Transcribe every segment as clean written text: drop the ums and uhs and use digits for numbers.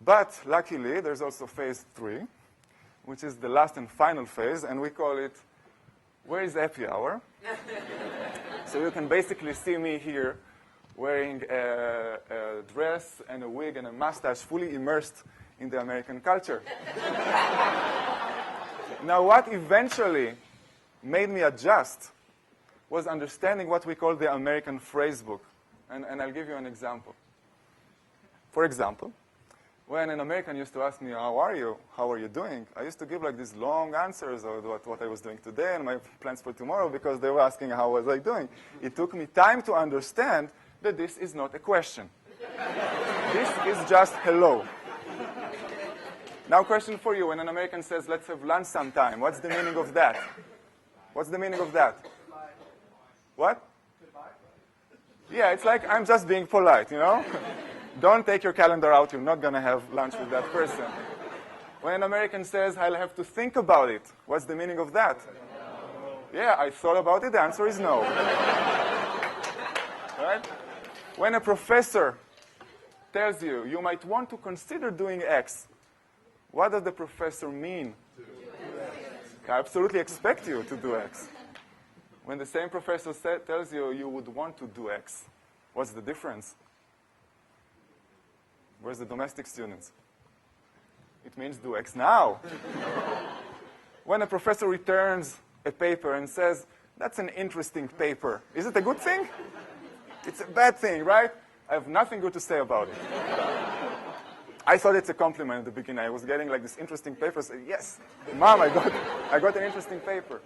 But luckily, there's also phase 3, which is the last and final phase, and we call it, where is happy hour? So you can basically see me here wearing a dress and a wig and a mustache, fully immersed in the American culture. Now, what eventually made me adjust was understanding what we call the American phrase book. And I'll give you an example. For example, when an American used to ask me, how are you? How are you doing? I used to give like these long answers of what I was doing today and my plans for tomorrow because they were asking how was I doing. It took me time to understand that this is not a question. This is just hello. Now, question for you. When an American says, let's have lunch sometime, what's the meaning of that? What's the meaning of that? Goodbye. What? Goodbye. Yeah, it's like I'm just being polite, you know? Don't take your calendar out. You're not going to have lunch with that person. When an American says, I'll have to think about it, what's the meaning of that? No. Yeah, I thought about it. The answer is no. Right? When a professor tells you, you might want to consider doing X, what does the professor mean? I absolutely expect you to do X. When the same professor tells you, you would want to do X, what's the difference? Where's the domestic students? It means do X now. When a professor returns a paper and says, that's an interesting paper, is it a good thing? It's a bad thing, right? I have nothing good to say about it. I thought it's a compliment at the beginning. I was getting like this interesting paper. I said, yes, Mom, I got an interesting paper.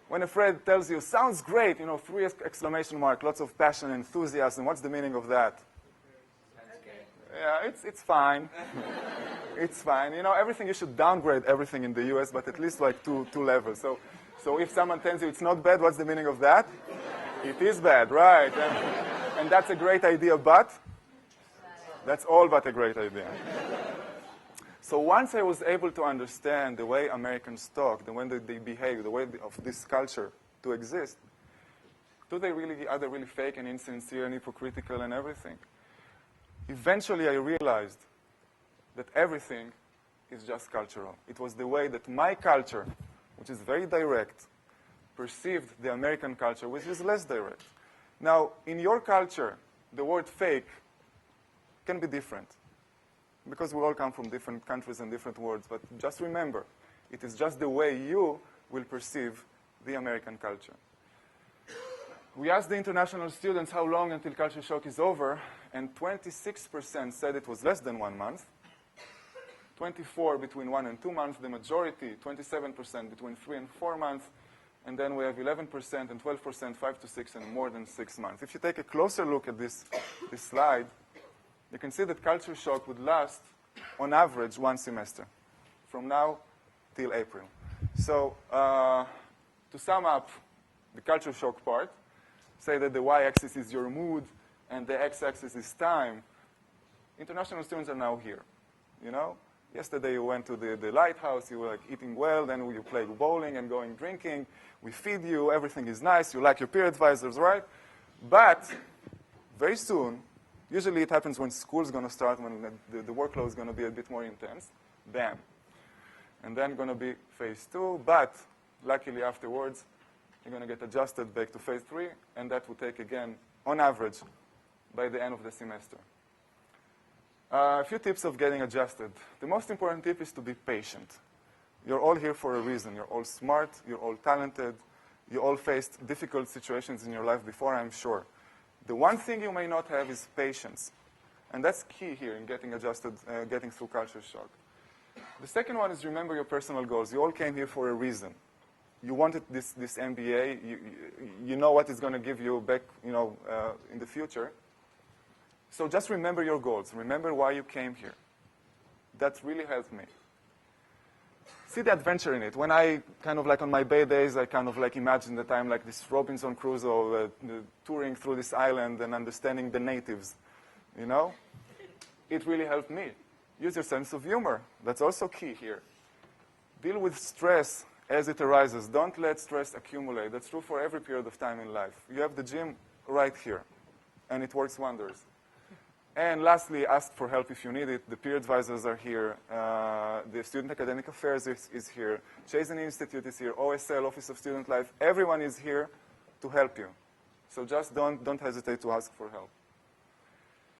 When a friend tells you, sounds great, 3 exclamation mark, lots of passion, enthusiasm, what's the meaning of that? Yeah, it's fine. It's fine. Everything, you should downgrade everything in the US, but at least like two levels. So if someone tells you it's not bad, what's the meaning of that? It is bad, right. And that's a great idea, but that's all but a great idea. So once I was able to understand the way Americans talk, the way they behave, the way of this culture to exist, are they really fake and insincere and hypocritical and everything? Eventually, I realized that everything is just cultural. It was the way that my culture, which is very direct, perceived the American culture, which is less direct. Now, in your culture, the word fake can be different, because we all come from different countries and different worlds. But just remember, it is just the way you will perceive the American culture. We asked the international students how long until culture shock is over, and 26% said it was less than 1 month, 24% between 1 and 2 months, the majority, 27% between 3 and 4 months, and then we have 11% and 12%, 5 to 6, and more than 6 months. If you take a closer look at this slide, you can see that culture shock would last, on average, 1 semester, from now till April. So to sum up the culture shock part, say that the y-axis is your mood and the x-axis is time. International students are now here. Yesterday you went to the lighthouse, you were like eating well, then you play bowling and going drinking. We feed you, everything is nice, you like your peer advisors, right? But very soon, usually it happens when school's going to start, when the workload is going to be a bit more intense. Bam. And then going to be phase 2, but luckily afterwards, you're going to get adjusted back to phase 3, and that will take, again, on average, by the end of the semester. A few tips of getting adjusted. The most important tip is to be patient. You're all here for a reason. You're all smart. You're all talented. You all faced difficult situations in your life before, I'm sure. The one thing you may not have is patience. And that's key here in getting adjusted, getting through culture shock. The second one is remember your personal goals. You all came here for a reason. You wanted this MBA. You know what it's going to give you back, in the future. So just remember your goals. Remember why you came here. That really helped me. See the adventure in it. When I kind of like on my bad days, I kind of like imagine that I'm like this Robinson Crusoe touring through this island and understanding the natives. It really helped me. Use your sense of humor. That's also key here. Deal with stress as it arises. Don't let stress accumulate. That's true for every period of time in life. You have the gym right here, and it works wonders. And lastly, ask for help if you need it. The peer advisors are here. The Student Academic Affairs is here. Chazen Institute is here. OSL, Office of Student Life. Everyone is here to help you. So just don't hesitate to ask for help.